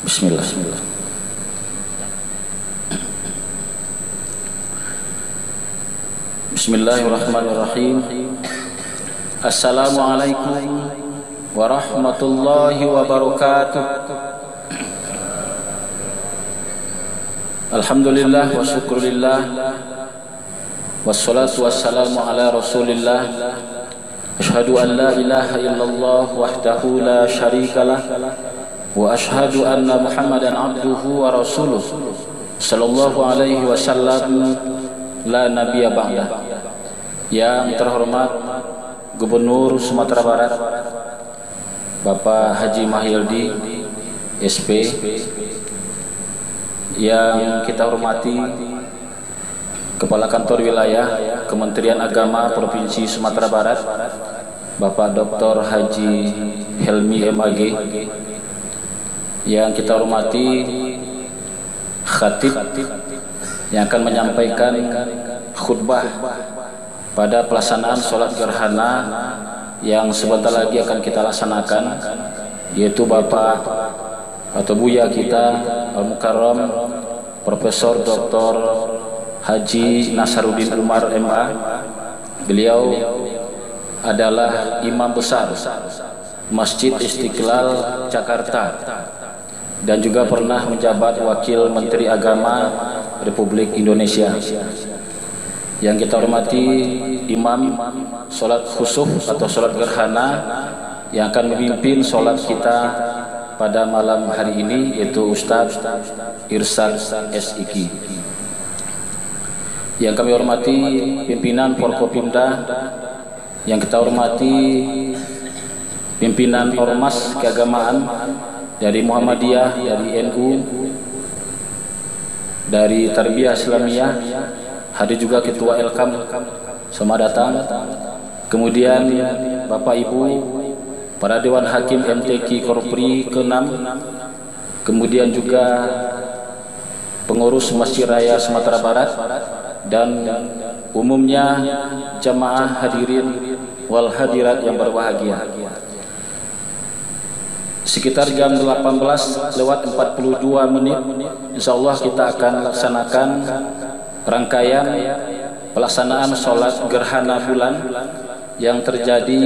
Bismillah. Bismillahirrahmanirrahim. Assalamualaikum warahmatullahi wabarakatuh. Alhamdulillah wa syukurillah, wassalatu wassalamu ala rasulillah. Asyhadu an la ilaha illallah wahdahu la syarikalah, wa asyhadu anna Muhammadan abduhu wa rasuluh sallallahu alaihi wasallam, la nabiyya ba'da. Yang terhormat Gubernur Sumatera Barat Bapak Haji Mahyildi SP, yang kita hormati Kepala Kantor Wilayah Kementerian Agama Provinsi Sumatera Barat Bapak Dr. Haji Helmi MAG, yang kita hormati khatib yang akan menyampaikan khutbah pada pelaksanaan sholat gerhana yang sebentar lagi akan kita laksanakan, yaitu Bapak atau Buya kita Al-Mukarram Profesor Dr. Haji Nasaruddin Umar MA. Beliau adalah imam besar Masjid Istiqlal Jakarta dan juga pernah menjabat Wakil Menteri Agama Republik Indonesia. Yang kita hormati imam sholat khusuf atau sholat gerhana yang akan memimpin sholat kita pada malam hari ini, yaitu Ustadz Irsad SIK. Yang kami hormati pimpinan Forkopimda, yang kita hormati pimpinan Ormas Keagamaan dari Muhammadiyah, dari NU, dari Tarbiyah Islamiyah, hadir juga Ketua Elkam, selamat datang. Kemudian Bapak Ibu para Dewan Hakim MTQ Korpri ke-6, kemudian juga pengurus Masjid Raya Sumatera Barat, dan umumnya jamaah hadirin wal hadirat yang berbahagia. Sekitar jam 18:42 insyaallah kita akan laksanakan rangkaian pelaksanaan sholat gerhana bulan yang terjadi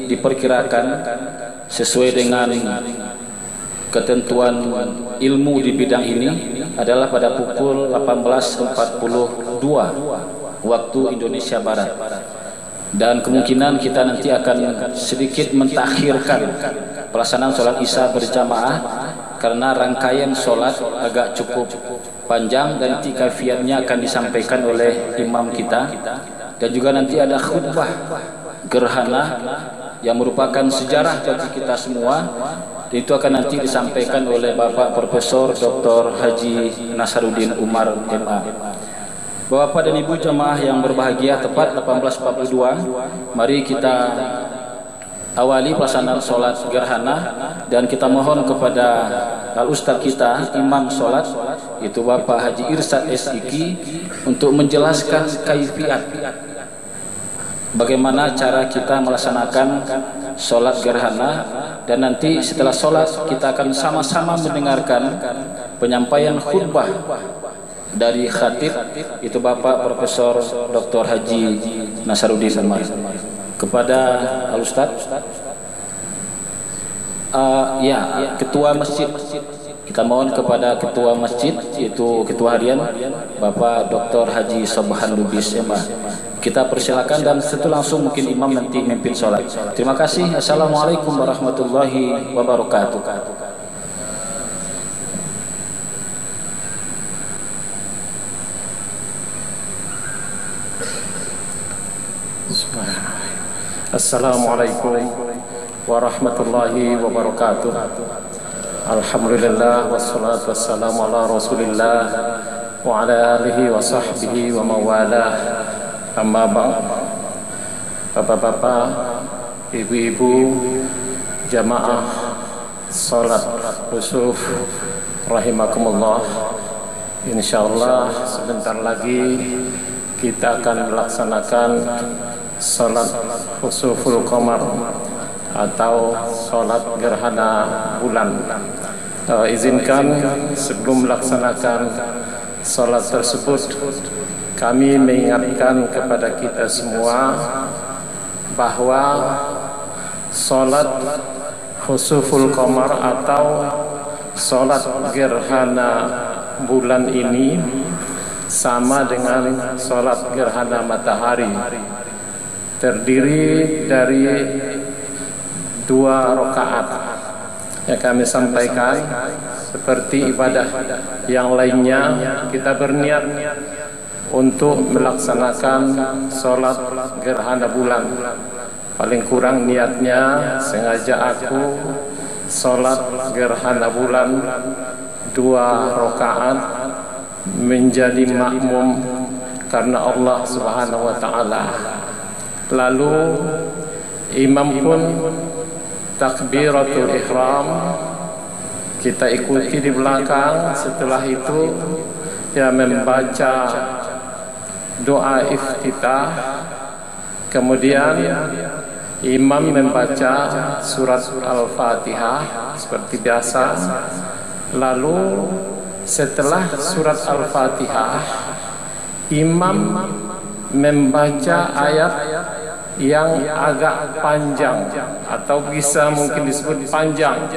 diperkirakan sesuai dengan ketentuan ilmu di bidang ini adalah pada pukul 18.42 waktu Indonesia Barat. Dan kemungkinan kita nanti akan sedikit mentakhirkan pelaksanaan sholat isya berjamaah karena rangkaian sholat agak cukup panjang dan nanti kafiatnya akan disampaikan oleh imam kita, dan juga nanti ada khutbah gerhana yang merupakan sejarah bagi kita semua, dan itu akan nanti disampaikan oleh Bapak Profesor Dr. Haji Nasaruddin Umar MA. Bapak dan Ibu jamaah yang berbahagia, tepat 18.42 mari kita awali pelaksanaan sholat gerhana, dan kita mohon kepada Al-Ustadz kita, imam sholat, itu Bapak Haji Irsad SIK, untuk menjelaskan kaifiat bagaimana cara kita melaksanakan sholat gerhana, dan nanti setelah sholat kita akan sama-sama mendengarkan penyampaian khutbah dari khatib, itu Bapak Profesor Dr. Haji Nasaruddin Umar. Kepada Al-Ustadz, Ketua Masjid, kita mohon kepada Ketua Masjid, yaitu Ketua Harian Bapak Dr. Haji Sobhan Lubis MA. Kita persilakan, dan setelah langsung mungkin imam nanti memimpin sholat. Terima kasih. Assalamualaikum warahmatullahi wabarakatuh. Assalamualaikum warahmatullahi wabarakatuh. Alhamdulillah, wassalatu wassalamu ala rasulillah wa ala alihi wa sahbihi wa mawalah. Amma ba'd. Bapak-bapak, ibu-ibu, jamaah salat khusuf rahimakumullah. Insyaallah sebentar lagi kita akan melaksanakan salat khusuful qamar atau salat gerhana bulan. Izinkan sebelum melaksanakan salat tersebut, kami mengingatkan kepada kita semua bahwa salat khusuful qamar atau salat gerhana bulan ini sama dengan salat gerhana matahari, terdiri dari 2 rakaat yang kami sampaikan. Seperti ibadah yang lainnya, kita berniat untuk melaksanakan sholat gerhana bulan. Paling kurang niatnya, sengaja aku sholat gerhana bulan 2 rakaat menjadi makmum karena Allah Subhanahu wa ta'ala. Lalu imam pun takbiratul ihram kita ikuti di belakang. Setelah itu ya membaca doa iftitah, kemudian imam membaca surat Al-Fatihah seperti biasa. Lalu setelah surat Al-Fatihah, imam membaca ayat yang agak panjang atau bisa mungkin disebut panjang.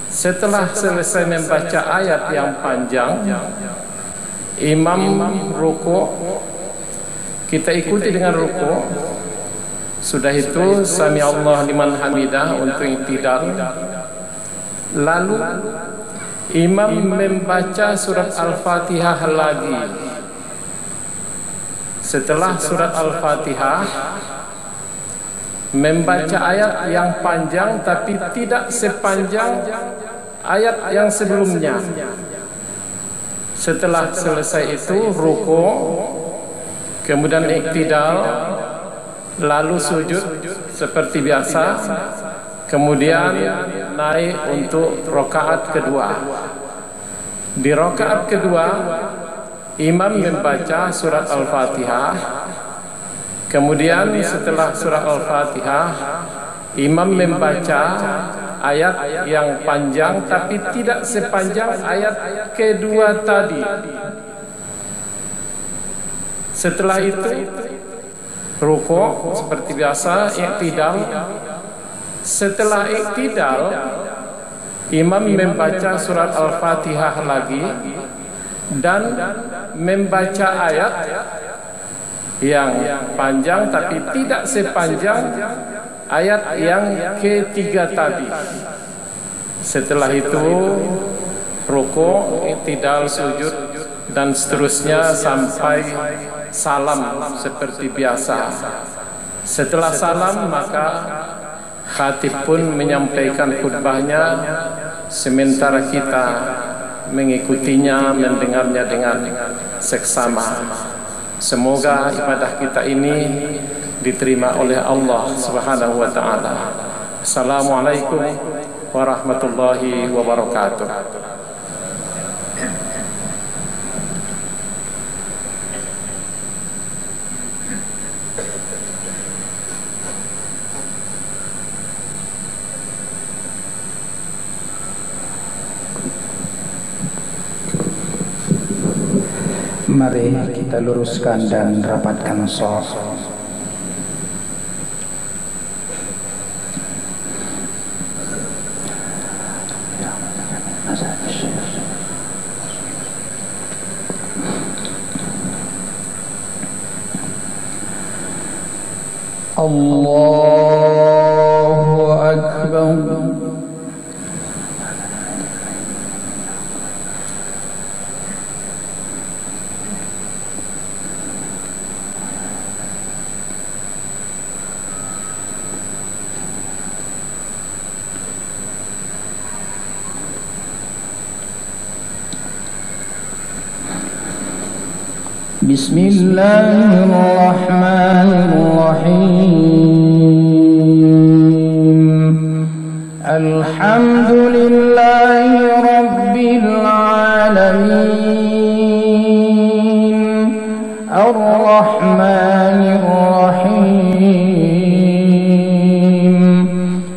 Setelah selesai membaca ayat yang panjang, imam ruku', kita ikuti dengan ruku'. Sudah itu sami Allah liman hamidah untuk i'tidal. Lalu imam membaca surat Al-Fatihah lagi. Setelah surat Al-Fatihah, membaca ayat yang panjang tapi tidak sepanjang ayat yang sebelumnya. Setelah selesai itu ruku', kemudian i'tidal, lalu sujud seperti biasa, kemudian naik untuk rakaat kedua. Di rakaat kedua, imam membaca surat Al-Fatihah. Kemudian setelah surat Al-Fatihah, imam membaca ayat yang panjang tapi tidak sepanjang ayat kedua tadi. Setelah itu ruku' seperti biasa, i'tidal. Setelah i'tidal, imam membaca surat Al-Fatihah lagi dan membaca ayat yang panjang tapi tidak sepanjang ayat yang ketiga tadi. Setelah itu ruku', i'tidal, sujud dan seterusnya sampai salam seperti biasa. Setelah salam maka khatib pun menyampaikan khutbahnya, sementara kita mengikutinya, mendengarnya dengan seksama. Semoga ibadah kita ini diterima oleh Allah Subhanahu wa ta'ala. Assalamualaikum warahmatullahi wabarakatuh. Mari kita luruskan dan rapatkan shaf. Allahu Akbar. Bismillahirrahmanirrahim. Alhamdulillahi rabbil alamin. Ar-Rahmanir-Rahim.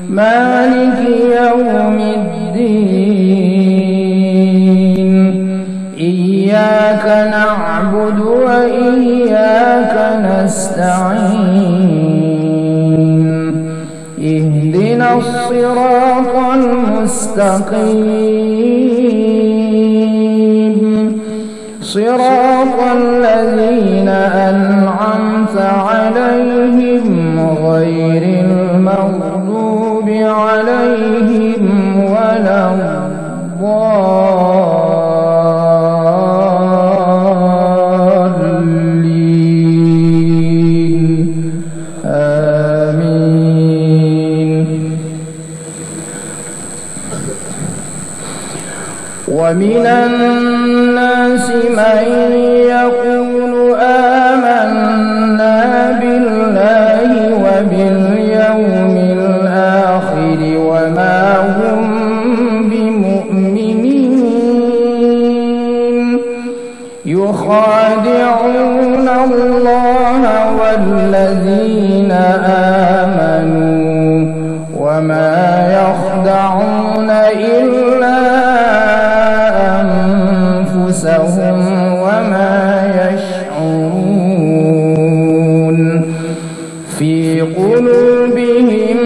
Maliki yawmiddin. نعبد وإياك نستعين اهدنا الصراط المستقيم صراط الذين أنعمت عليهم غير المغضوب عليهم ولا الضالين آمين. ومن الناس من يقول آمنا بالله وباليوم الآخر وما هم بمؤمنين يخادعون الله والذين آمنوا وما يخدعون إلا أنفسهم وما يشعرون في قلوبهم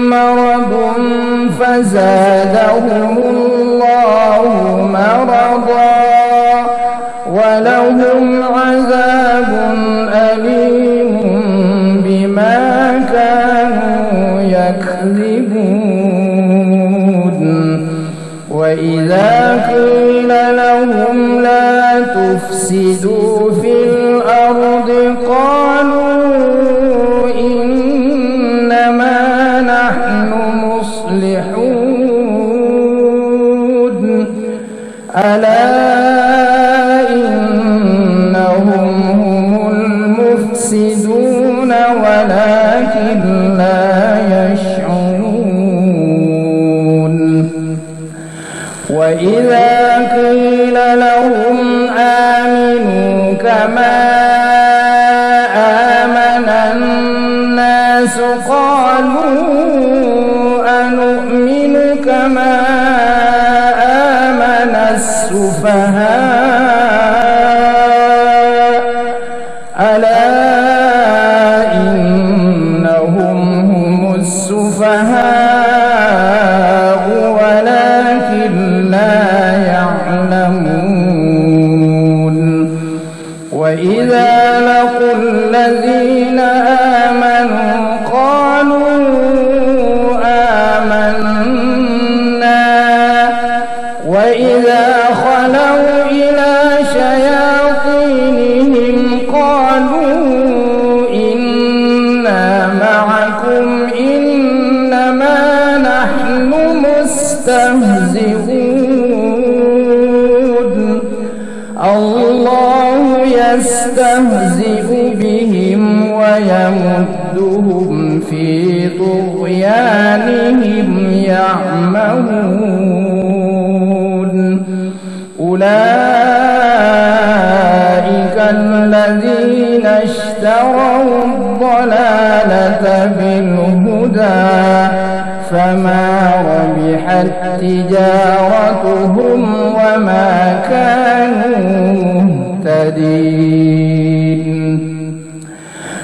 مرض فزادهم الله مرضا ولهم عذاب أليم بما كانوا يكذبون. وإذا قيل لهم لا تفسدوا في الأرض قالوا إنما نحن مصلحون ألا إنهم هم المفسدون ولكن لا يشعرون. وإذا قيل لهم آمنوا كما آمن الناس قالوا أنؤمن كما آمن السفهاء ألا إنهم هم السفهاء ولكن لا يعلمون. وإذا لقوا الذين آمنوا قالوا آمنا وإذا خلوا إلى شياطينهم قالوا إنا معكم إنما نحن مستهزئون الله يستهزئ بهم ويمدهم في طغيانهم يعمهون. أولئك الذين اشتروا الضلالة بالهدى فما ربحت تجارتهم وما كانوا مهتدين.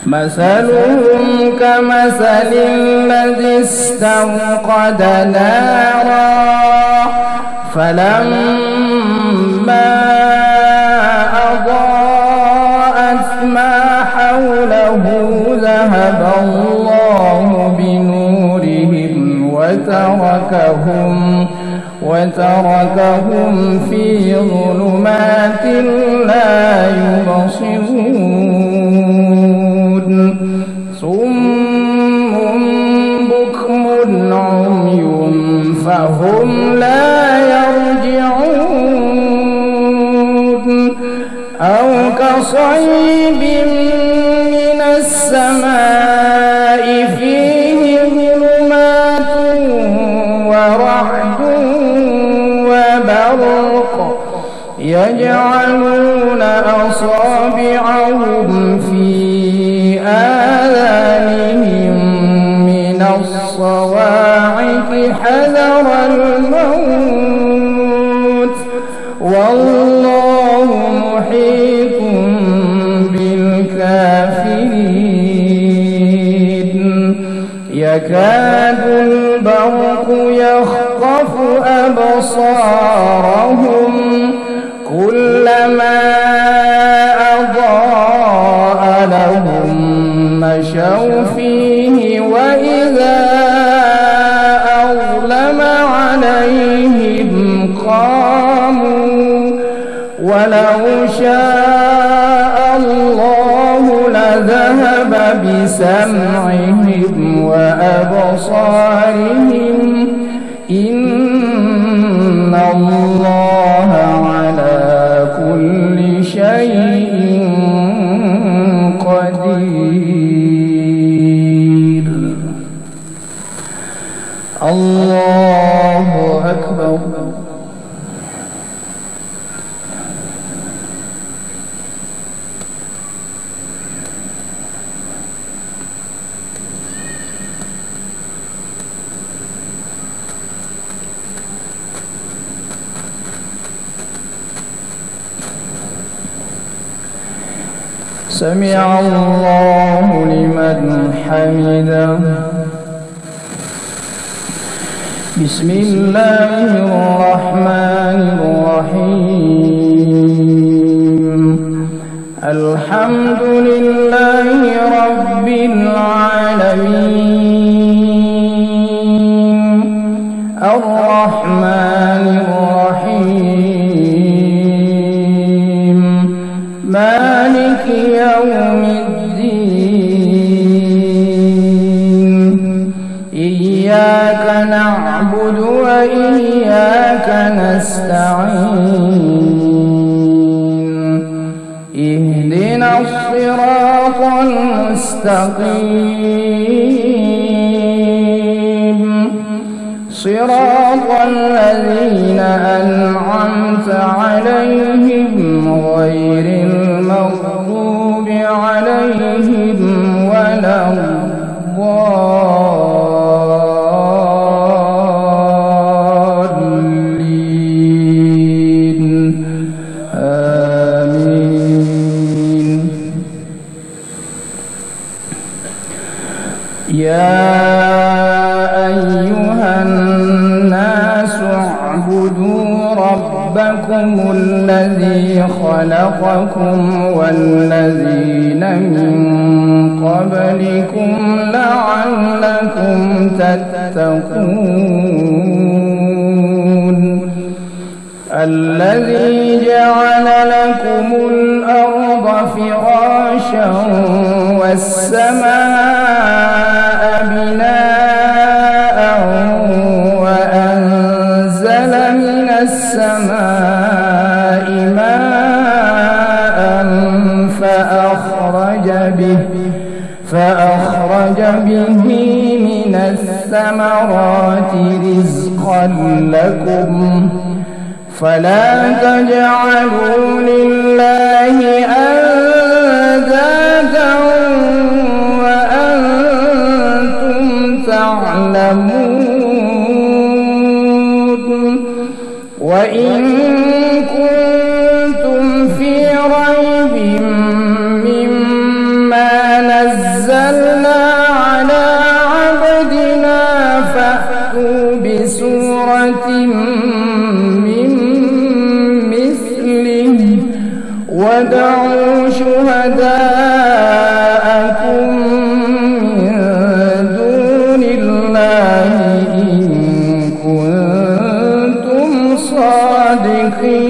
مثلهم كمثل الذي استوقد نارا فلما أضاءت ما حوله ذهب الله بنورهم وتركهم في ظلمات لا يبصرون. صم بكم عمي فهم لا يرجعون أو كصيب من السماء فيه ظلمات ورعد وبرق يجعلون أصابعهم في آذانهم من الصواعق حذر الموت والله محيط بالكافرين يكاد البرق يخطف أبصارهم كلما أضاء لهم مشوا فيه وإذا أظلم عليهم قاموا ولو شاء الله لذهب بسمعهم وأبصارهم إن الله على كل شيء قدير. الله أكبر. سمع الله لمن حمده. بسم الله الرحمن الرحيم. الحمد لله رب العالمين الرحمن الرحيم مالك يوم الدين إياك نعبد وإياك نستعين اهدنا الصراط المستقيم صراط الذين أنعمت عليهم غير المغضوب عليهم ولا الضالين آمين. يا أيها الناس اعبدوا ربكم الذي خلقكم والذين من قبلكم لعلكم تتقون. الذي جعل لكم الأرض فراشا والسماء بناء وأنزل من السماء ماء فأخرج به من الثمرات رزقا لكم فلا تجعلوا لله أندادا وأنتم تعلمون. وإن كنتم في ريب مما نزلنا على عبدنا فأتوا بسورة من مثله ودعوا شهداءكم من دون الله إن كنتم صادقين.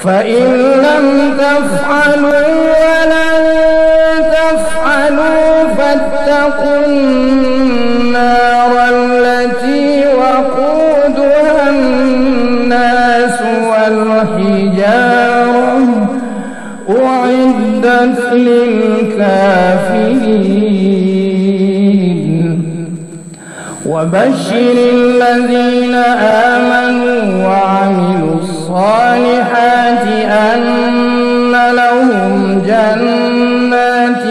فإن لم تفعلوا ولن تفعلوا فاتقوا النار التي وقودها الناس والحجارة أعدت للكافرين. وبشر الذين آمنوا وعملوا الصالحات أن لهم جنات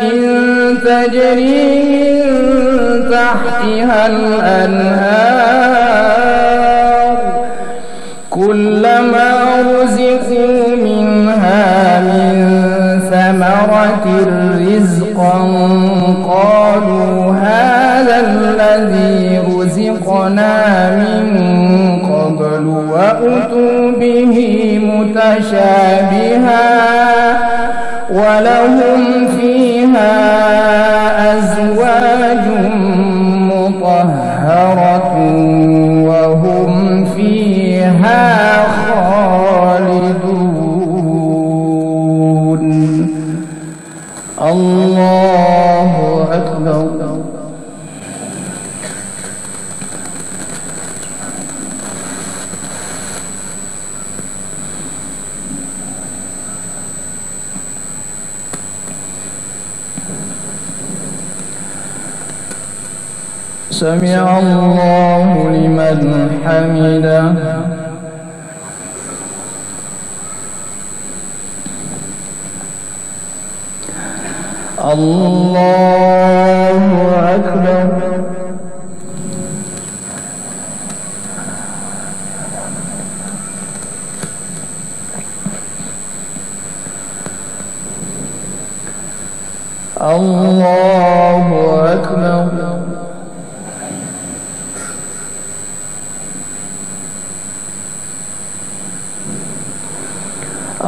تجري من تحتها الأنهار كلما رزقوا منها من ثمرة رزقا قالوا هذا الذي رزقنا من قبل وأتوا به متشابها ولهم فيها أزواج مطهرة وهم فيها خالدون. الله أكبر. سمع الله لمن حمده. الله أكبر. الله أكبر.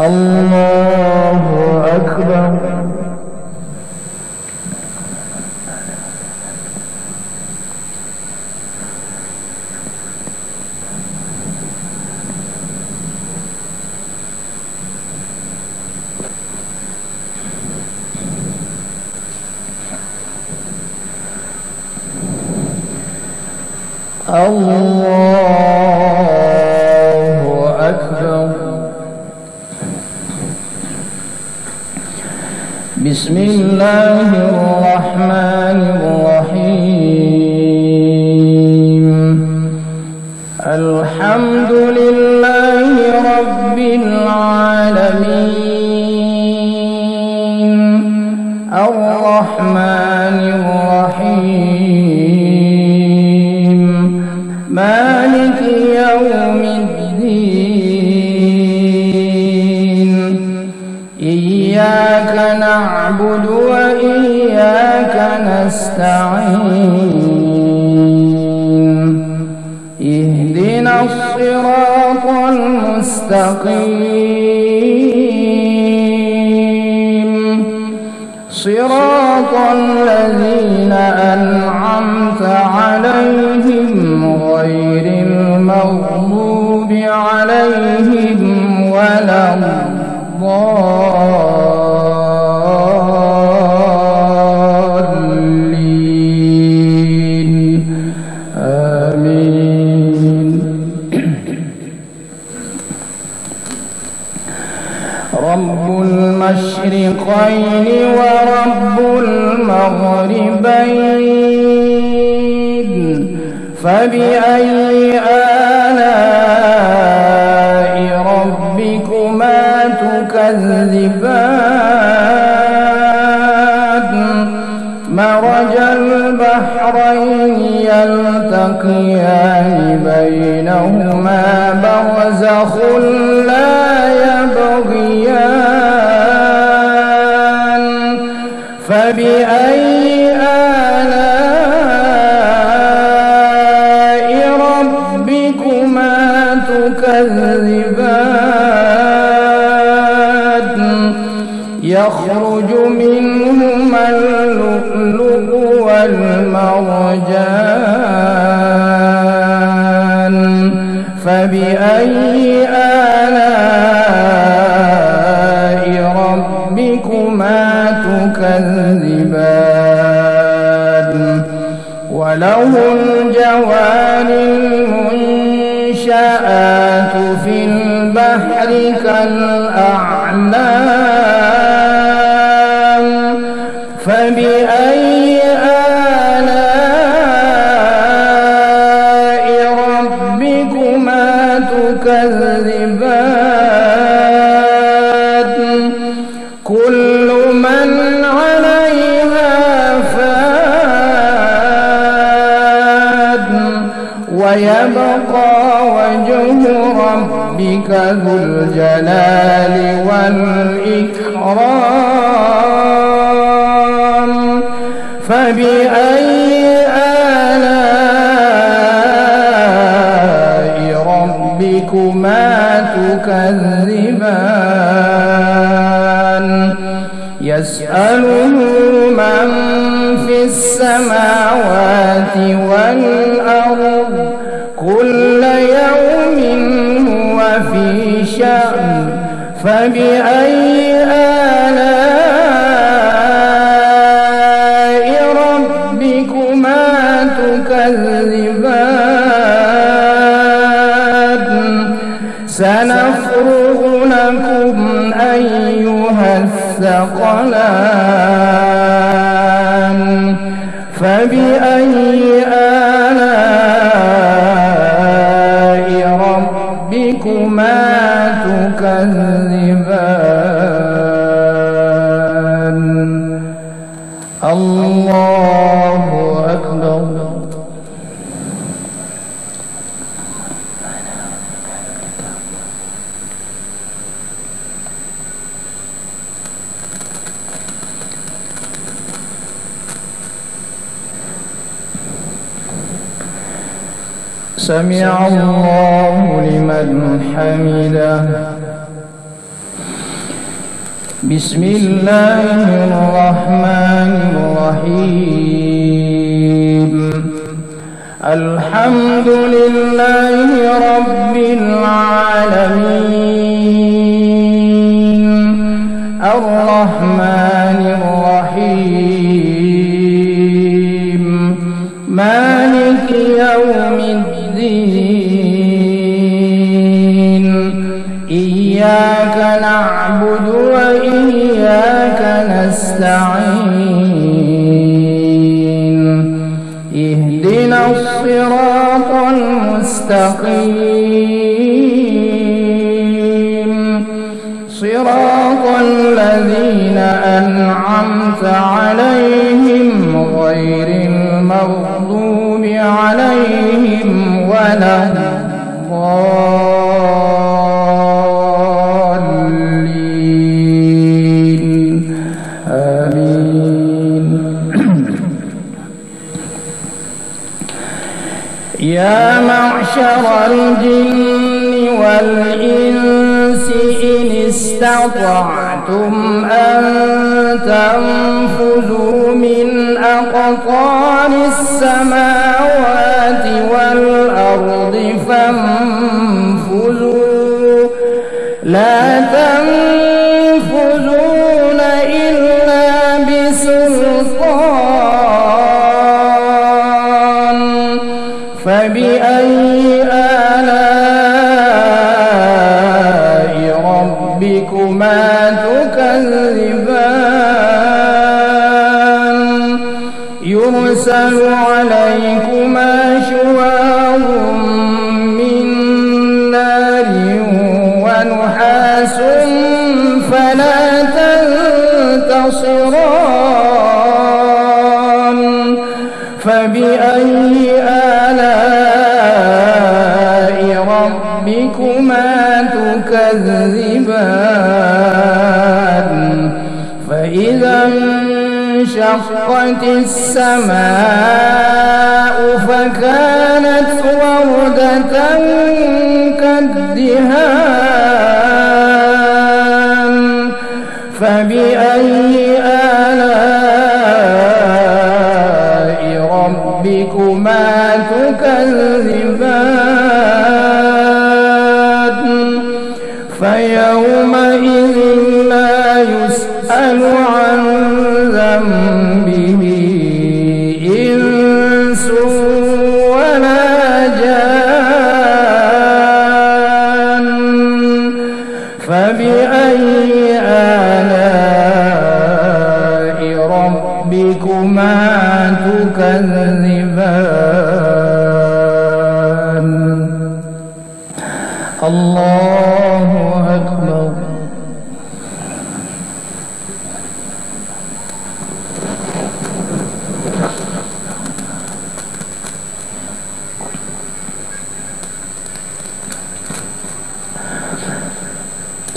الله أكبر. الله أكبر. بسم الله الرحمن الرحيم. الحمد لله رب العالمين الرحمن الرحيم مالك يوم الدين. إياك نعبد وإياك نستعين. اهدنا الصراط المستقيم صراط الذين أنعمت عليهم غير المغضوب عليهم ولا الضالين. آمين. رب المشرقين ورب المغربين فبأي آلاء ربكما تكذبان. مرج البحرين يلتقيان بينهما برزخ لا يبغيان. فبأي آلاء ربكما تكذبان. يخرج منهما اللؤلؤ والمرجان. فبأي آلاء ربكما تكذبان. وله الجوار المنشآت في البحر كالأعلام. فبأي آلاء ربكما تكذبان. كل من عليها فان ويبقى وجه ربك ربك ذو الجلال والإكرام فبأي آلاء ربكما تكذبان يسأله من في السماوات والأرض كل يوم هو في شأن فبأي آلاء ربكما تكذبان سنفرغ لكم أيها الثقلان فبأي آلاء ربكما تكذبان الله أكبر سمع الله لمن حمده بسم الله الرحمن الرحيم الحمد لله رب العالمين الرحمن الرحيم مالك يوم الدين إياك نعبد وإياك نستعين اهدنا الصراط المستقيم صراط الذين أنعمت عليهم غير المغضوب عليهم ولا الضالين آمين يا معشر الجن والإنس إن استطعتم أن تنفذوا من أقطار السماوات والأرض فانفذوا لا تنفذون إلا بسلطان فبأي آلاء ربكما تكذبان يرسل عليكما شواظ من نار ونحاس فلا تنتصران فبأي آلاء ربكما تكذبان فإذا انشقت السماء فكانت وردة كالدهان فبأي آلاء ربكما تكذبان فيومئذ لا يسأل عن ذنبه إنس ولا جان فبأي آلاء ربكما تكذبان الله أكبر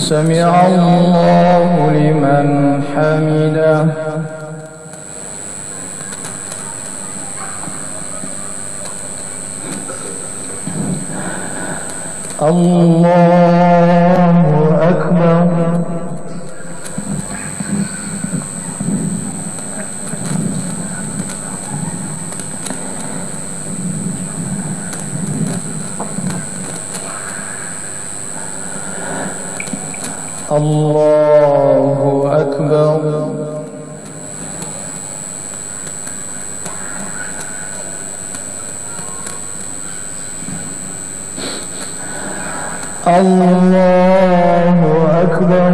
سمع الله لمن حمده الله أكبر الله أكبر الله أكبر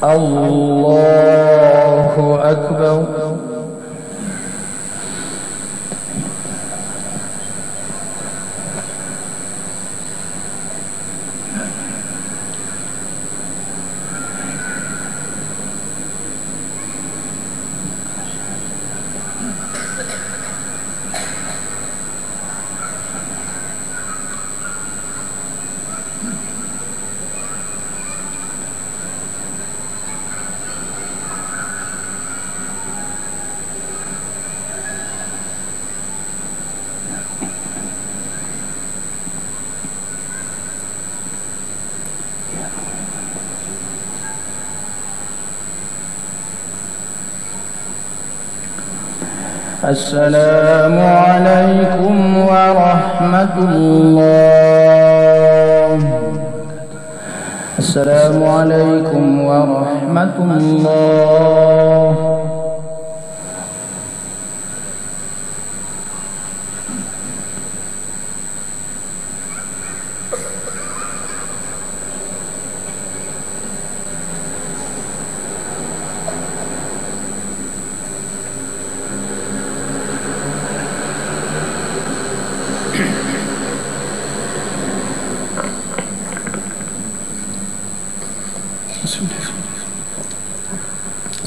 الله أكبر السلام عليكم ورحمة الله السلام عليكم ورحمة الله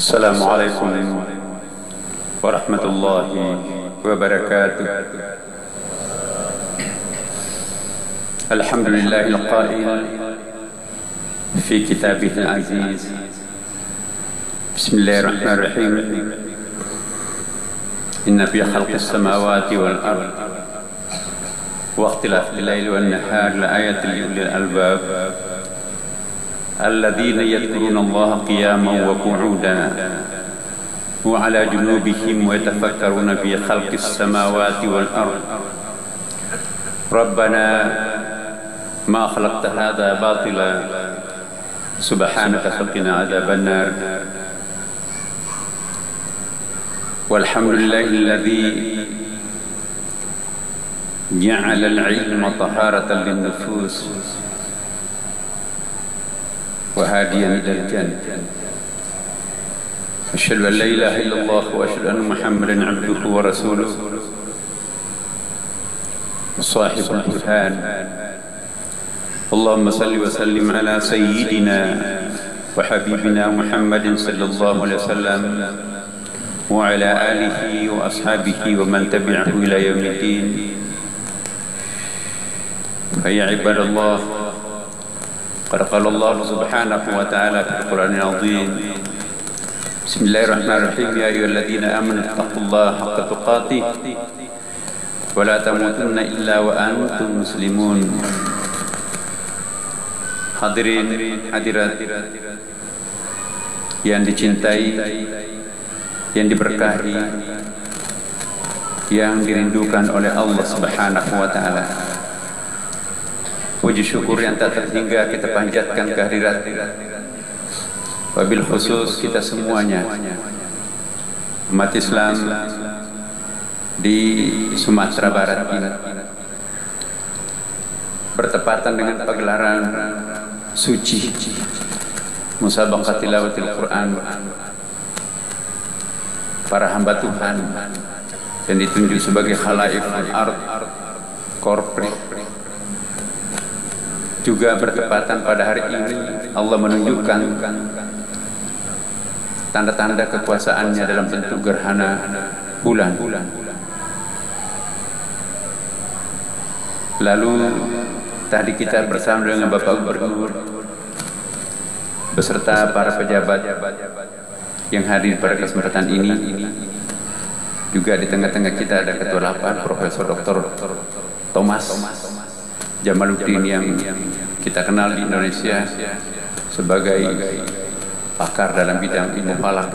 السلام عليكم ورحمة الله وبركاته. الحمد لله القائل في كتابه العزيز بسم الله الرحمن الرحيم إن في خلق السماوات والأرض واختلاف الليل والنهار لآيات لأولي الألباب الذين يذكرون الله قياما وقعودا وعلى جنوبهم ويتفكرون في خلق السماوات والأرض ربنا ما خلقت هذا باطلا سبحانك فقنا عذاب النار. والحمد لله الذي جعل العلم طهارة للنفوس وهاديا إلى الجنة. أشهد أن لا إله إلا الله وأشهد أن محمدا عبده ورسوله صاحب البرهان. اللهم صل وسلم على سيدنا وحبيبنا محمد صلى الله عليه وسلم وعلى آله وأصحابه ومن تبعه إلى يوم الدين. فيا عباد الله قد قال الله سبحانه وتعالى في القرآن العظيم بسم الله الرحمن الرحيم يا أيها الذين آمنوا اتقوا الله حق تقاته ولا تموتن إلا وأنتم مسلمون. Hadirin hadirat yang dicintai, yang diberkahi, yang dirindukan oleh Allah Subhanahu wa taala. Puji syukur yang tak terhingga kita panjatkan kehadirat wabil khusus kita semuanya umat Islam di Sumatera Barat ini bertepatan dengan pagelaran suci musabaqah tilawatil Quran. Para hamba Tuhan dan ditunjuk sebagai khalaiful ard, korpri. Juga bertepatan pada hari ini Allah menunjukkan tanda-tanda kekuasaannya dalam bentuk gerhana bulan. Lalu tadi kita bersama dengan Bapak Gubernur beserta para pejabat yang hadir pada kesempatan ini. Juga di tengah-tengah kita ada Ketua Lapan Profesor Dr. Thomas Jamaluddin yang kita kenal di Indonesia sebagai pakar dalam bidang ilmu falak.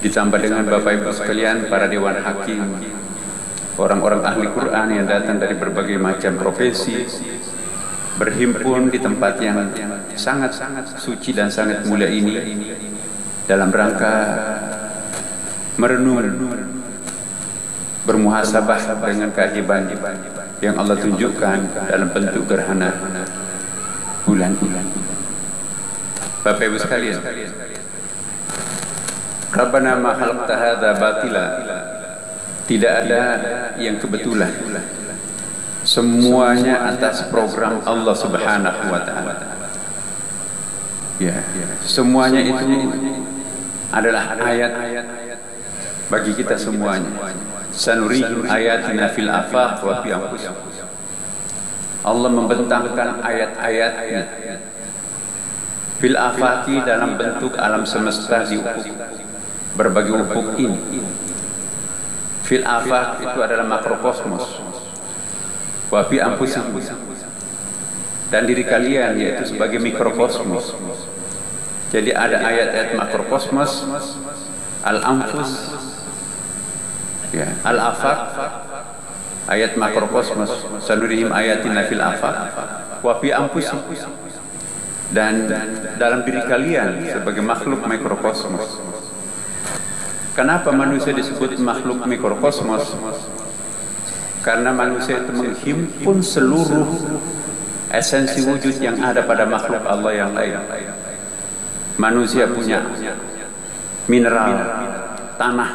Ditambah dengan Bapak Ibu sekalian para dewan hakim, orang-orang ahli Quran yang datang dari berbagai macam profesi, berhimpun di tempat yang sangat-sangat suci dan sangat mulia ini dalam rangka merenung, bermuhasabah dengan keajaiban yang Allah tunjukkan dalam bentuk gerhana bulan. Bapak Ibu sekalian, Rabbana ma khalaqta hadza batila, tidak ada yang kebetulan, semuanya atas program Allah Subhanahu wa taala. Ya, semuanya itu adalah ayat bagi kita semuanya. Sanurihim ayatina fil afaq wa fi anfusihim. Allah membentangkan ayat-ayatnya fil afaqi dalam bentuk alam semesta di ufuk, berbagai ufuk ini. Fil afaq itu adalah makrokosmos, wa fi anfusihim, dan diri kalian yaitu sebagai mikrokosmos. Jadi ada ayat-ayat makrokosmos, al-anfus, ya, al-afaq, ayat makrokosmos, sanurihim ayatina fil afaq wa fi anfusihim, dan dalam diri kalian sebagai makhluk mikrokosmos. Kenapa manusia disebut makhluk mikrokosmos? Karena manusia itu menghimpun seluruh esensi wujud yang ada pada makhluk Allah yang lain. Manusia punya mineral, tanah,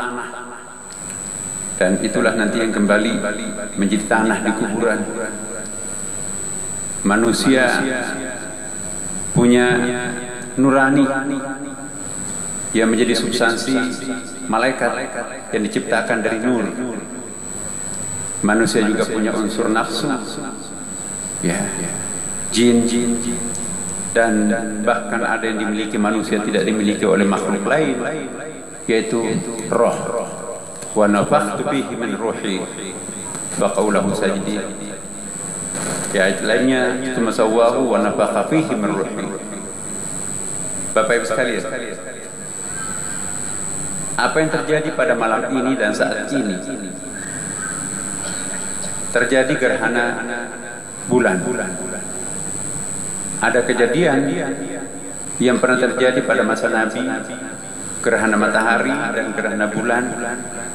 dan itulah nanti yang kembali menjadi tanah di kuburan. Manusia punya nurani yang menjadi substansi malaikat yang diciptakan dari nur. Manusia juga punya unsur nafsu, ya, jin, dan bahkan ada yang dimiliki manusia tidak dimiliki oleh makhluk lain, yaitu roh. Wa nafakhtu bihi min ruhi wa qawluhu sajidin. Ya, ayat lainnya tsumma sawwahu wa nafakha fihi min ruhi. Bapak Ibu sekalian, apa yang terjadi pada malam ini dan saat ini? Terjadi gerhana bulan. Ada kejadian yang pernah terjadi pada masa Nabi, gerhana matahari dan gerhana bulan,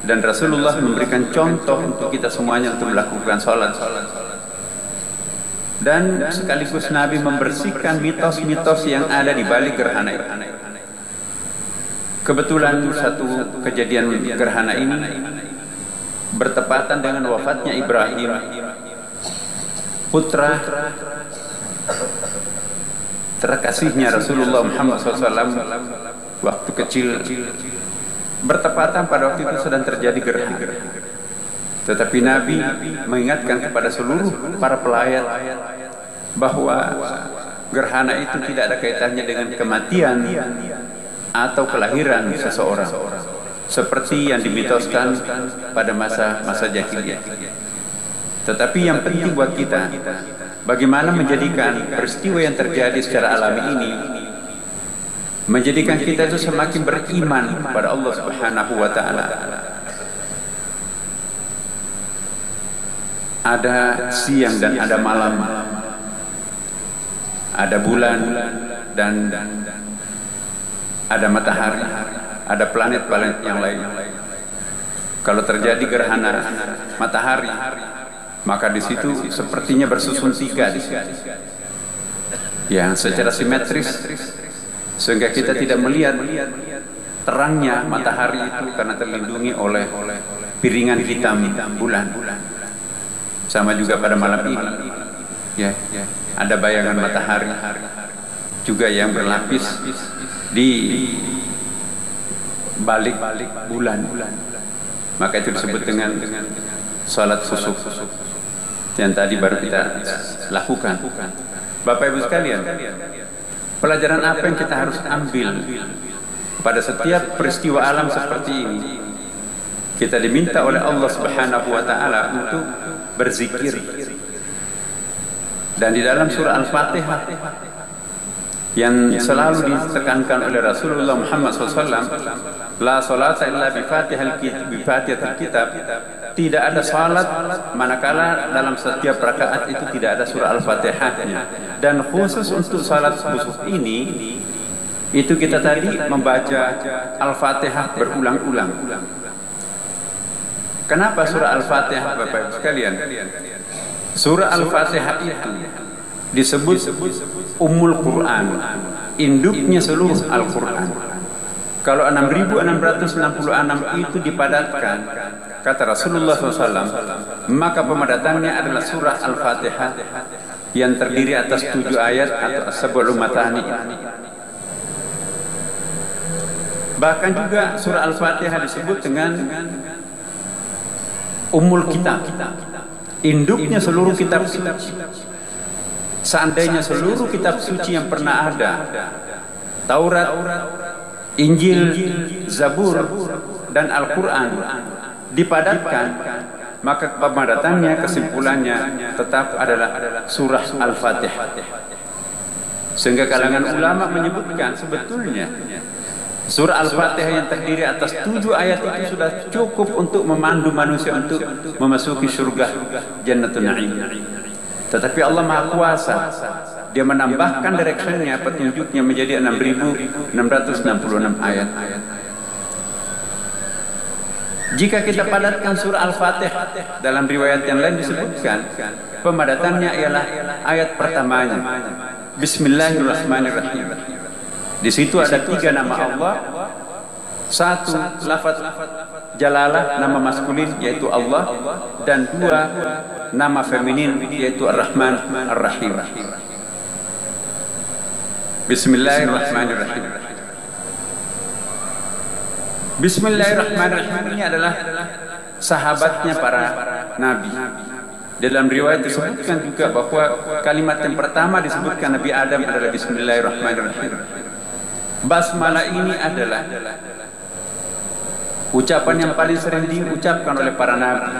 dan Rasulullah memberikan contoh untuk kita semuanya untuk melakukan sholat. Dan sekaligus Nabi membersihkan mitos-mitos yang ada di balik gerhana itu. Kebetulan satu kejadian gerhana ini bertepatan dengan wafatnya Ibrahim, putra terkasihnya Rasulullah Muhammad SAW waktu kecil. Bertepatan pada waktu itu sedang terjadi gerhana. Tetapi Nabi mengingatkan kepada seluruh para pelayat bahwa gerhana itu tidak ada kaitannya dengan kematian atau kelahiran seseorang, seperti yang dimitoskan pada masa jahiliyah. Tetapi yang penting buat kita, bagaimana menjadikan peristiwa yang terjadi secara alami ini menjadikan kita itu semakin beriman kepada Allah Subhanahu wa taala. Ada siang dan ada malam, ada bulan dan ada matahari, ada planet-planet yang lain. Kalau terjadi gerhana matahari, maka di situ sepertinya bersusun tiga di situ, yang secara simetris, sehingga kita tidak melihat terangnya matahari itu karena terlindungi oleh piringan hitam bulan. Sama juga pada malam ini, ya, ada bayangan matahari juga yang berlapis di balik bulan. Maka itu disebut dengan salat khusuf yang tadi baru kita lakukan. Bapak Ibu sekalian, pelajaran apa yang kita harus ambil pada setiap peristiwa alam seperti ini? Kita diminta oleh Allah Subhanahu wa taala untuk berzikir. Dan di dalam surah Al-Fatihah yang selalu ditekankan oleh Rasulullah Muhammad SAW, la salata illa bi fatihatil kitab, tidak ada salat manakala dalam setiap rakaat itu tidak ada surah Al-Fatihahnya. Dan khusus untuk salat khusuf ini, itu kita tadi membaca Al-Fatihah berulang-ulang. Kenapa surah Al-Fatihah, Bapak Ibu sekalian? Surah Al-Fatihah itu disebut Ummul Quran, induknya seluruh Al-Quran. Kalau 6.666 itu dipadatkan, kata Rasulullah SAW, maka pemadatannya adalah surah Al-Fatihah yang terdiri atas 7 ayat atau As-Sab'ul Matani. Bahkan juga surah Al-Fatihah disebut dengan Ummul Kitab, induknya seluruh kitab suci. Seandainya seluruh kitab suci yang pernah ada, Taurat, Injil, Zabur, dan Al-Quran dipadatkan, maka pemadatannya, kesimpulannya tetap adalah surah Al-Fatihah. Sehingga kalangan ulama menyebutkan sebetulnya surah Al-Fatihah yang terdiri atas 7 ayat itu sudah cukup untuk memandu manusia untuk memasuki surga Jannatul Na'im. Tetapi Allah Maha Kuasa, Dia menambahkan directionnya, petunjuknya menjadi 6.666 ayat. Jika kita padatkan surah Al-Fatihah, dalam riwayat yang lain disebutkan pemadatannya ialah ayat pertamanya, Bismillahirrahmanirrahim. Di situ ada 3 nama Allah, 1 lafaz jalalah, nama maskulin yaitu Allah, dan 2 nama feminin yaitu Ar-Rahman Ar-Rahim. Bismillahirrahmanirrahim. Bismillahirrahmanirrahim ini adalah sahabatnya para nabi. Dalam riwayat disebutkan juga bahwa kalimat yang pertama disebutkan Nabi Adam adalah Bismillahirrahmanirrahim. Basmalah ini adalah ucapan yang paling sering diucapkan oleh para nabi.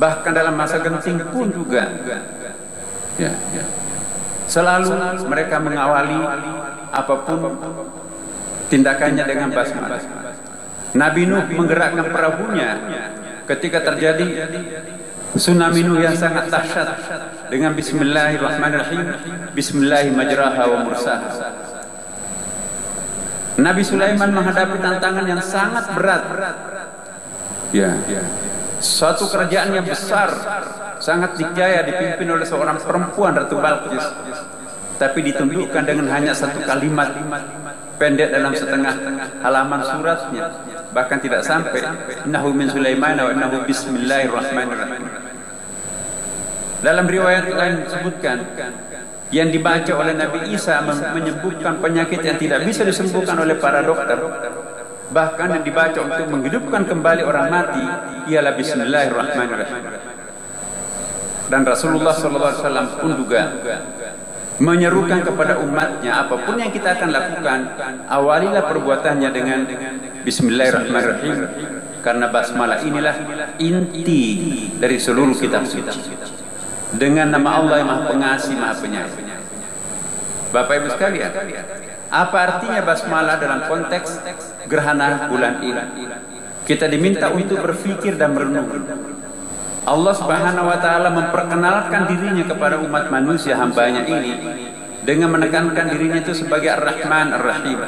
Bahkan dalam masa genting pun juga, selalu mereka mengawali apapun tindakannya dengan basmalah. Nabi Nuh menggerakkan perahunya ketika terjadi tsunami Nuh yang sangat dahsyat dengan Bismillahirrahmanirrahim, Bismillahirrahmanirrahim wa mursaha. Nabi Sulaiman menghadapi tantangan yang sangat berat. Suatu kerajaan yang besar, sangat dijaya, dipimpin oleh seorang perempuan, Ratu Balqis. Tapi ditundukkan dengan hanya 1 kalimat pendek dalam setengah halaman suratnya. Bahkan tidak sampai. Innahu min Sulaiman wa innahu Bismillahirrahmanirrahim. Dalam riwayat lain disebutkan, yang dibaca oleh Nabi Isa menyembuhkan penyakit yang tidak bisa disembuhkan oleh para dokter. Bahkan yang dibaca untuk menghidupkan kembali orang mati ialah Bismillahirrahmanirrahim. Dan Rasulullah SAW pun juga menyerukan kepada umatnya, apapun yang kita akan lakukan, awalilah perbuatannya dengan Bismillahirrahmanirrahim, karena basmalah inilah inti dari seluruh kitab suci. Dengan nama Allah yang Maha Pengasih, Maha Penyayang. Bapak Ibu sekalian, apa artinya basmalah dalam konteks gerhana bulan ini? Kita diminta untuk berpikir dan merenung. Allah Subhanahu wa taala memperkenalkan dirinya kepada umat manusia hambanya ini dengan menekankan dirinya itu sebagai Ar-Rahman Ar-Rahim.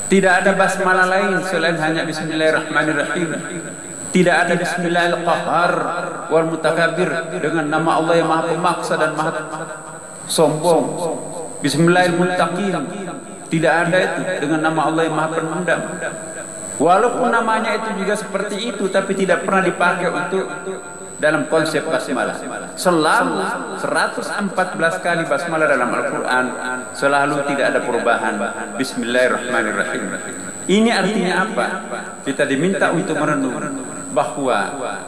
Tidak ada basmalah lain selain hanya Bismillahirrahmanirrahim. Tidak ada Bismillahil-Qahhar wal Mutakabbir dengan nama Allah yang Maha Pemaksa dan Maha Sombong. Bismillahil-Muttaqin, tidak ada itu dengan nama Allah yang Maha Penendam. Walaupun namanya itu juga seperti itu, tapi tidak pernah dipakai untuk dalam konsep basmalah. Selalu 114 kali basmalah dalam Al-Quran, selalu tidak ada perubahan. Bismillahirrahmanirrahim. Ini artinya apa? Kita diminta untuk merenung bahwa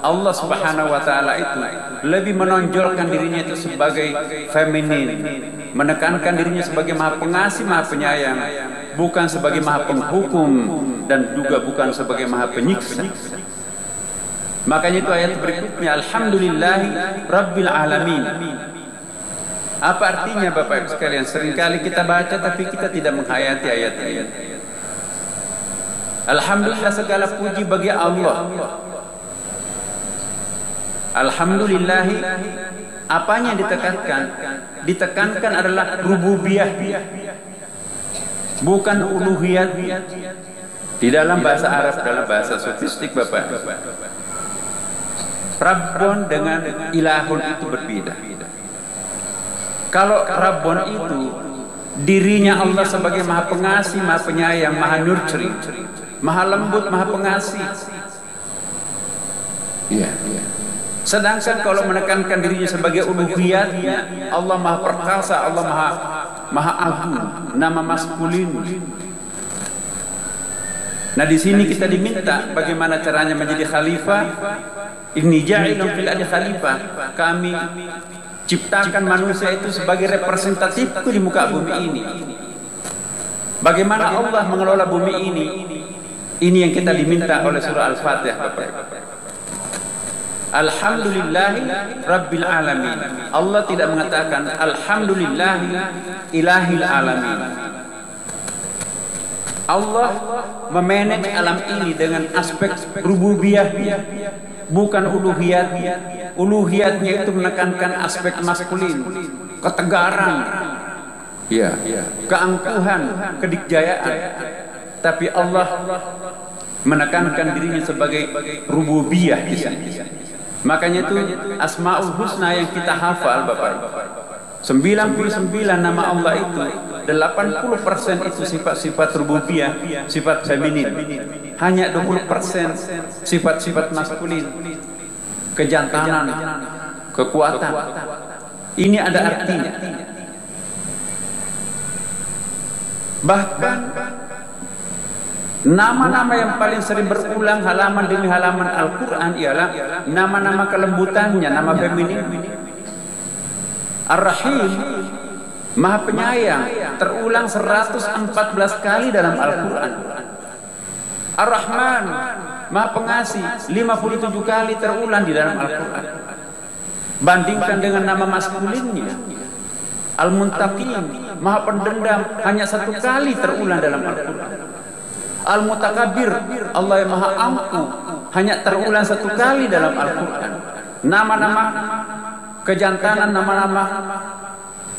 Allah Subhanahu wa taala itu lebih menonjolkan dirinya itu sebagai feminin, menekankan dirinya sebagai Maha Pengasih, Maha Penyayang, bukan sebagai Maha Penghukum dan juga bukan sebagai Maha Penyiksa. Makanya itu ayat berikutnya, Alhamdulillahi Rabbil Alamin. Apa artinya Bapak Ibu sekalian? Seringkali kita baca tapi kita tidak menghayati ayat ini. Alhamdulillah, segala puji bagi Allah. Alhamdulillahi, apanya yang ditekankan? Ditekankan adalah rububiyah, bukan uluhiyah. Di dalam bahasa Arab, dalam bahasa sofistik Bapak, Rabbon dengan ilahun itu berbeda. Kalau Rabbon itu dirinya Allah sebagai Maha Pengasih, Maha Penyayang, Maha Nurturing, Maha Lembut, Maha Pengasih. Iya. Sedangkan kalau menekankan dirinya sebagai uluhiyatnya, Allah Maha Perkasa, Allah Maha Agung, nama maskulin. Nah, di sini kita diminta bagaimana caranya menjadi khalifah. Inni ja'ilun fil ardi khalifah. Kami ciptakan manusia itu sebagai representatifku di muka bumi ini. Bagaimana Allah mengelola bumi ini? Ini yang kita diminta oleh surah Al-Fatihah, Bapak. Alhamdulillahi Rabbil Alamin. Allah tidak mengatakan Alhamdulillahi Ilahil Alamin. Allah memanage alam ini dengan aspek rububiyah, bukan uluhiyat. Uluhiyatnya itu menekankan aspek maskulin, ketegaran, keangkuhan, kedikjayaan. Tapi Allah menekankan dirinya sebagai rububiyah di sini. Makanya itu Asmaul Husna yang kita hafal Bapak, 99 nama Allah itu 80% itu sifat-sifat rububiyah, sifat feminin. Hanya 20% sifat-sifat maskulin, kejantanan, kekuatan. Ini ada artinya. Bahkan nama-nama yang paling sering berulang halaman demi halaman Al-Quran ialah nama-nama kelembutannya, nama feminin. Ar-Rahim, Maha Penyayang, terulang 114 kali dalam Al-Quran. Ar-Rahman, Maha Pengasih, 57 kali terulang di dalam Al-Quran. Bandingkan dengan nama maskulinnya, Al-Muntaqim, Maha Pendendam, hanya 1 kali terulang dalam Al-Quran. Al-Mutakabir, Allah yang Maha Ampuh, hanya terulang 1 kali dalam Al-Quran. Nama-nama kejantanan, nama-nama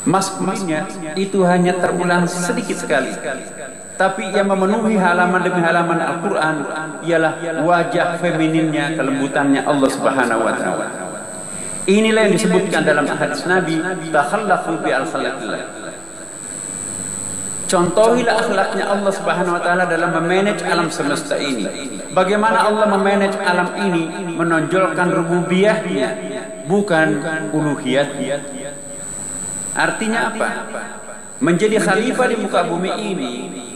maskulinnya itu hanya terulang sedikit sekali. Tapi yang memenuhi halaman demi halaman Al-Quran ialah wajah femininnya, kelembutannya Allah Subhanahu wa taala. Inilah yang disebutkan dalam hadis Nabi, takhallaqu bi al-khalaqillah. Contohilah akhlaknya Allah Subhanahu wa taala dalam memanage alam semesta ini. Bagaimana Allah memanage alam ini, menonjolkan rububiyahnya, bukan uluhiyatnya. Artinya apa? Menjadi khalifah di muka bumi ini,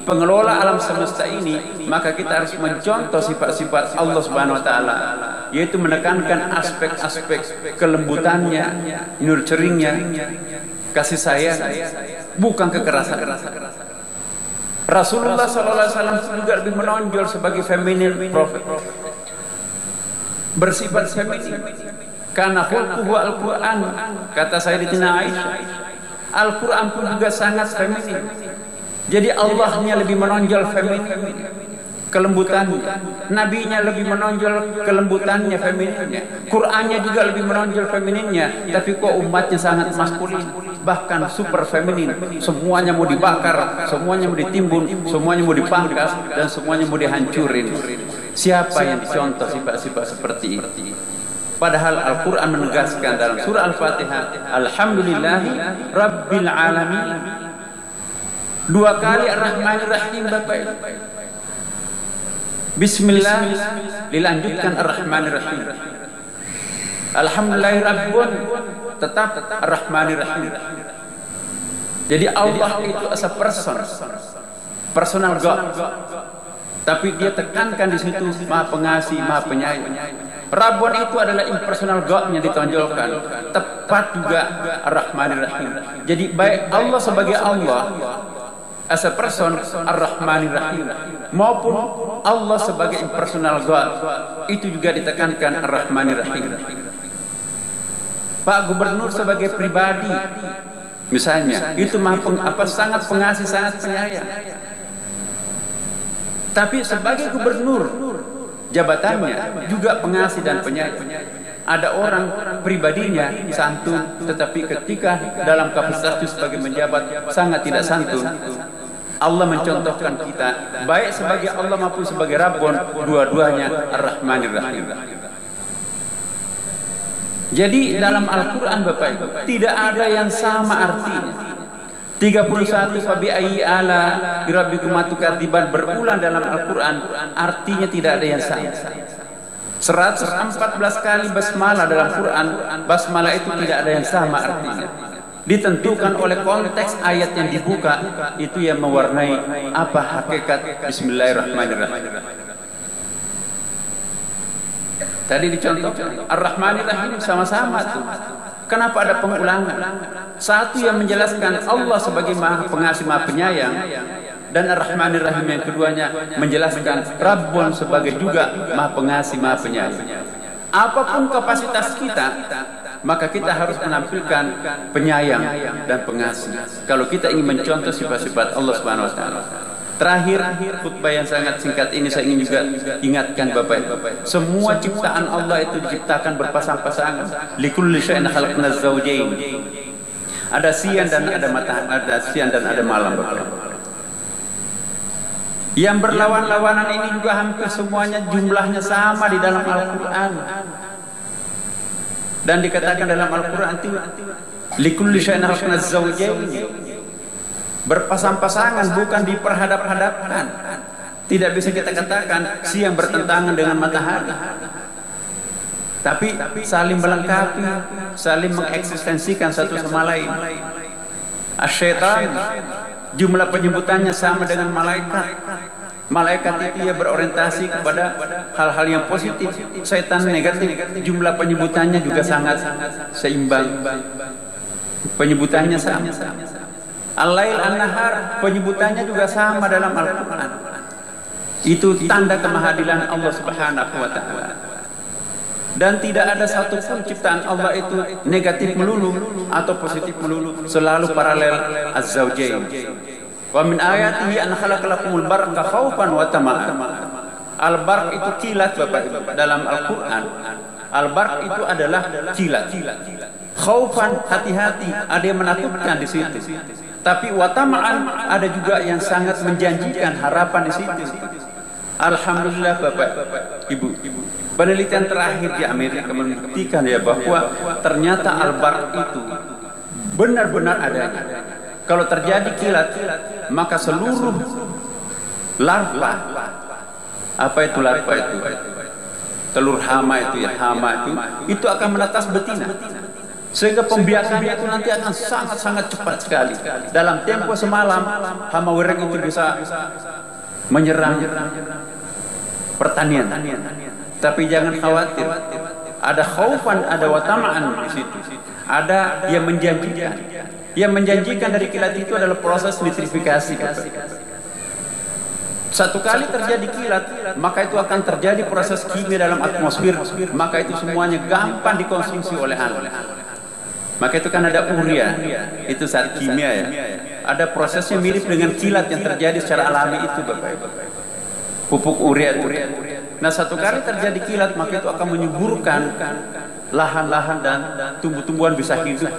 pengelola alam semesta ini, maka kita harus mencontoh sifat-sifat Allah Subhanahu wa taala, yaitu menekankan aspek-aspek kelembutannya, nurturingnya, kasih sayang, bukan kekerasan. Rasulullah SAW juga lebih menonjol sebagai feminin prophet, bersifat feminin. Karena khulquhu Al-Quran, kata Sayyidatina Aisyah, Al-Quran pun juga sangat feminin. Jadi Allahnya lebih menonjol feminin, kelembutannya. Nabinya lebih menonjol kelembutannya, femininnya. Qurannya juga lebih menonjol femininnya. Tapi kok umatnya sangat maskulin, bahkan super feminin. Semuanya mau dibakar, semuanya mau ditimbun, semuanya mau dipangkas, dan semuanya mau dihancurin. Siapa yang dicontoh sifat-sifat seperti ini? Padahal Al-Quran menegaskan dalam surah Al-Fatihah, Alhamdulillahi Rabbil Alamin. 2 kali Ar-Rahman Ar-Rahim, Bapak Ibu. Bismillah dilanjutkan Ar-Rahmanir-Rahim. Alhamdulillahirrabbun tetap Ar-Rahmanir-Rahim. Jadi Allah itu as a person, personal God. Tapi dia tekankan di situ Maha Pengasih, Maha Penyayang. Rabbun itu adalah impersonal God yang ditonjolkan. Tepat juga Ar-Rahmanir-Rahim. Jadi baik Allah sebagai Allah as a person Ar-Rahmanir-Rahim maupun Allah sebagai impersonal God itu juga ditekankan Ar-Rahmanir-Rahim. Pak Gubernur sebagai pribadi misalnya itu sangat pengasih, sangat penyayang. Tapi sebagai gubernur jabatannya juga pengasih dan penyayang. Ada orang pribadinya santun, tetapi ketika dalam kapasitas sebagai menjabat sangat tidak santun. Allah mencontohkan kita baik sebagai Allah maupun sebagai Rabbun, dua-duanya Ar-Rahmanir-Rahim. Jadi dalam Al-Quran Bapak Ibu tidak ada yang sama artinya. 31 fabi ayyi ala rabbikum tukadziban berulang dalam Al-Quran, artinya tidak ada yang sama. 114 kali basmalah dalam Quran, basmalah itu tidak ada yang sama artinya. Ditentukan oleh konteks ayat yang dibuka, itu yang mewarnai apa hakikat Bismillahirrahmanirrahim. Tadi dicontohkan Ar-Rahmanir-Rahim sama-sama tuh. Kenapa ada pengulangan? Satu yang menjelaskan Allah sebagai Maha Pengasih, Maha Penyayang, dan Ar-Rahmanir-Rahim yang keduanya menjelaskan Rabbun sebagai juga Maha Pengasih, Maha Penyayang. Apapun kapasitas kita, maka kita harus menampilkan penyayang dan pengasih. Kalau kita ingin mencontoh sifat-sifat Allah Subhanahu wa taala. Terakhir, khutbah yang sangat singkat ini saya ingin juga ingatkan Bapak Ibu. Semua ciptaan Allah itu diciptakan berpasang-pasangan. Likulli syai'in khalaqna zawjayn. Ada siang dan ada matahari, ada siang dan ada malam Bapak Ibu. Yang berlawan-lawanan ini juga hampir semuanya jumlahnya sama di dalam Al-Quran. Dan dikatakan dalam Al-Quran itu likulli syai'in khalaqna zawjayn. Berpasang-pasangan, bukan diperhadap-hadapkan. Tidak bisa kita katakan siang bertentangan dengan matahari, tapi saling melengkapi, saling mengeksistensikan satu sama lain. Asy-syaitan jumlah penyebutannya sama dengan malaikat. Malaikat itu ya berorientasi kepada hal-hal yang positif. Setan negatif, jumlah penyebutannya juga sangat seimbang. Penyebutannya sama. Al-Lail An-Nahar penyebutannya juga sama dalam Al-Quran. Itu tanda kemahadilan Allah Subhanahu wa taala. Dan tidak ada satu pun ciptaan Allah itu negatif melulu atau positif melulu, selalu paralel az-zawjain. Wa min ayatihi an khalaqalakumul barqa khaufan wa tama'an. Al-barq itu kilat Bapak Ibu dalam Al-Quran. Al-barq itu adalah kilat. Khaufan hati-hati, ada yang menakutkan di situ. Tapi watama'an ada juga yang sangat menjanjikan harapan di situ. Alhamdulillah Bapak Ibu, penelitian terakhir di Amerika membuktikan ya bahwa ternyata al-barq itu benar-benar ada. Kalau terjadi kilat, maka seluruh larva, apa itu larva itu? Telur hama itu ya, hama itu akan menetas betina. Sehingga pembiakan itu nanti akan sangat-sangat cepat sekali. Dalam tempo semalam, hama wereng itu bisa menyerang pertanian. Tapi jangan khawatir. Ada khaufan, ada watama'an di situ. Ada yang menjanjikan. Yang menjanjikan dari kilat itu adalah proses nitrifikasi. Satu kali terjadi kilat, maka itu akan terjadi proses kimia dalam atmosfer. Maka itu semuanya gampang dikonsumsi oleh alam. Maka itu kan ada urea, itu zat kimia ya. Ada prosesnya mirip dengan kilat yang terjadi secara alami itu Bapak Ibu. Pupuk urea itu. Nah satu kali terjadi kilat, maka itu akan menyuburkan lahan-lahan dan tumbuh-tumbuhan bisa hidup.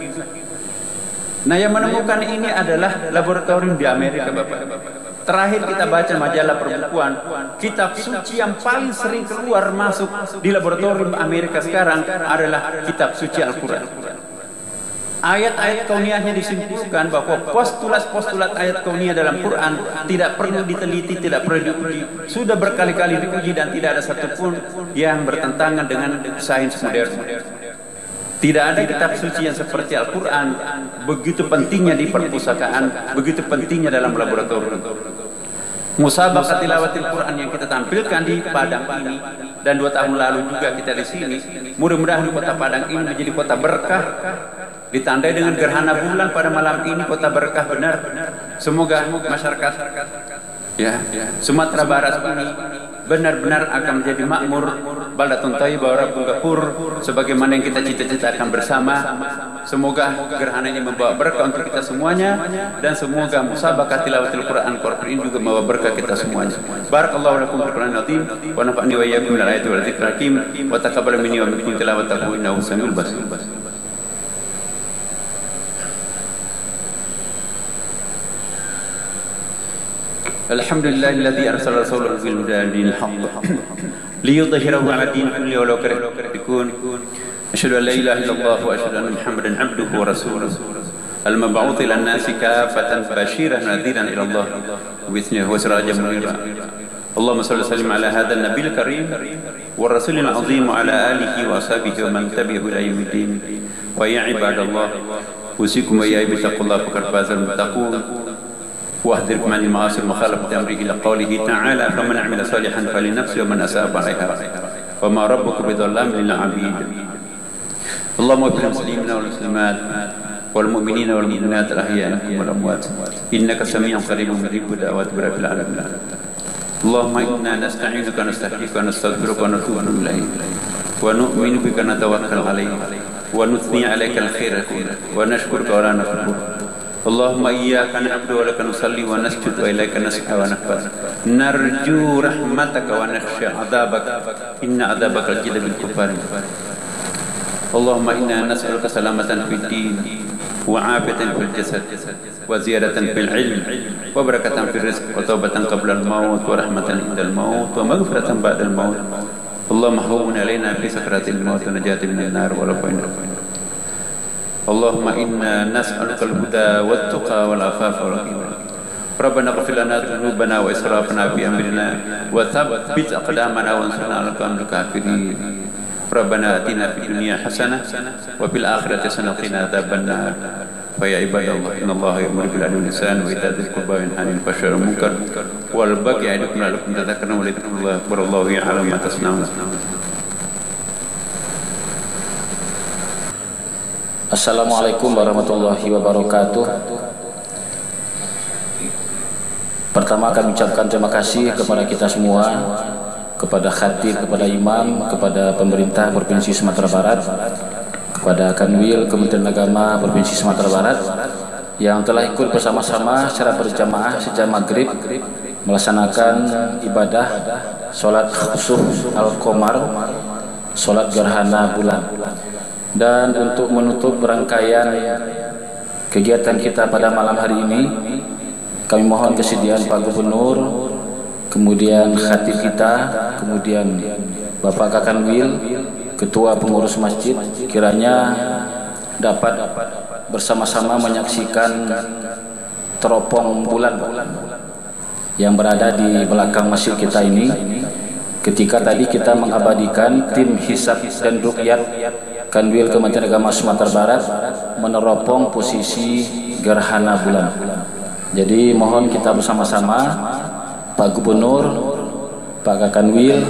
Nah yang menemukan ini adalah laboratorium di Amerika Bapak Ibu. Terakhir kita baca majalah perbukuan, kitab suci yang paling sering keluar masuk di laboratorium Amerika sekarang adalah kitab suci Al-Quran. Ayat-ayat kauniyahnya disimpulkan bahwa postulat-postulat ayat kauniyah dalam Quran tidak perlu diteliti, tidak perlu diuji. Sudah berkali-kali diuji dan tidak ada satupun yang bertentangan dengan sains modern. Tidak ada kitab suci yang seperti Al-Quran begitu pentingnya di perpustakaan, begitu pentingnya dalam laboratorium. Musabaqah tilawatil Quran yang kita tampilkan di Padang ini dan 2 tahun lalu juga kita di sini. Mudah-mudahan kota Padang ini menjadi kota berkah, ditandai dengan gerhana bulan pada malam ini, kota berkah benar. Semoga masyarakat Sumatera Barat ini benar-benar akan menjadi makmur, baldatun thayyibah wa rabbun ghafur, sebagaimana yang kita cita-citakan bersama. Semoga gerhana ini membawa berkah untuk kita semuanya, dan semoga musabaqah tilawatil Quran ini juga membawa berkah kita semuanya. Barakallahu lakum fil Qur'anil azim wa nafa'ani wa iyyakum minal ayati wal dzikril hakim wa taqabbal minni wa minkum tilawatahu innahu samiul basir. Alhamdulillahilladzi arsala rasulahu bil huda dinil haqq liyudhhirahu 'ala din kulli walau karihal musyrikun. Asyhadu an la ilaha illallah wa asyhadu anna Muhammadan 'abduhu wa rasuluh. Al-mab'uts ila an-nasi kaffatan basyiran wa nadhiran ila Allah wa ithnihi wa sirajan munira. Allahumma shalli wa sallim ala hadzal nabiyil karim wa rasulil azim wa ala alihi wa ashabihi wa man tabi'ahu ila yaumiddin. Wa ya ibadallah, usikum wa ya bittaqullah faqad fazal muttaqun. واحذركم عن المعاصي ومخالفة أمره إلى قوله تعالى فمن عمل صالحا فلنفسه ومن أساء فعليها وما ربك بظلام للعبيد. اللهم اغفر للمسلمين والمسلمات والمؤمنين والمؤمنات الأحياء والأموات إنك سميع قريب مجيب دعوات برب العالمين. اللهم إنا نستعينك ونستهديك ونستغفرك ونتوب إليك ونؤمن بك ونتوكل عليك ونثني عليك الخير كله ونشكرك ولا نكفرك. اللهم إياك نعبد ولك نصلي ونسجد وإليك نسعى ونخبت نرجو رحمتك ونخشى عذابك إن عذابك الجد بالكفار. اللهم إنا نسألك سلامة في الدين وعافية في الجسد وزيادة في العلم وبركة في الرزق وتوبة قبل الموت ورحمة عند الموت ومغفرة بعد الموت. اللهم هون علينا في سكرات الموت ونجاة من النار ولقنا. اللهم إنا نسألك الهدى والتقى والعفاف والغنى. ربنا اغفر لنا ذنوبنا وإسرافنا في أمرنا وثبت أقدامنا وانصرنا على القوم الكافرين. ربنا آتنا في الدنيا حسنة وفي الآخرة حسنة وقنا عذاب النار. فيا عباد الله إن الله يأمر بالعدل والإحسان وإيتاء ذي القربى وينهى عن الفحشاء والمنكر والبغي يعظكم لعلكم تذكرون ولذكر الله أكبر والله يعلم ما تصنعون. Assalamualaikum warahmatullahi wabarakatuh. Pertama kami ucapkan terima kasih kepada kita semua, kepada khatib, kepada imam, kepada pemerintah Provinsi Sumatera Barat, kepada Kanwil Kementerian Agama Provinsi Sumatera Barat yang telah ikut bersama-sama secara berjamaah sejak maghrib melaksanakan ibadah sholat khusuf al-qamar, sholat gerhana bulan. Dan untuk menutup rangkaian kegiatan kita pada malam hari ini, kami mohon kesediaan Pak Gubernur, kemudian khatib kita, kemudian Bapak Kakanwil, Ketua Pengurus Masjid, kiranya dapat bersama-sama menyaksikan teropong bulan yang berada di belakang masjid kita ini. Ketika tadi kita mengabadikan tim hisab dan ruqyat Kanwil Kementerian Agama Sumatera Barat meneropong posisi gerhana bulan. Jadi mohon kita bersama-sama, Pak Gubernur, Pak Kakanwil,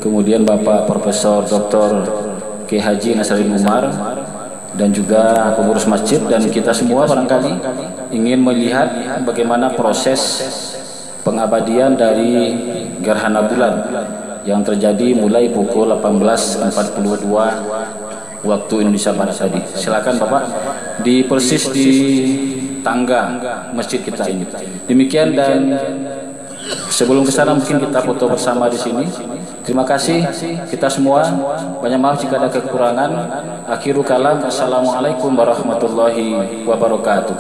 kemudian Bapak Profesor Dr. K. Haji Nasruddin Umar, dan juga pengurus masjid, dan kita semua barangkali ingin melihat bagaimana proses pengabadian dari gerhana bulan yang terjadi mulai pukul 18.42 waktu Indonesia Barat tadi. Silakan Bapak, di persis di tangga masjid kita ini. Demikian, dan sebelum ke sana mungkin kita foto bersama di sini. Terima kasih kita semua. Banyak maaf jika ada kekurangan. Akhirul kalam. Assalamualaikum warahmatullahi wabarakatuh.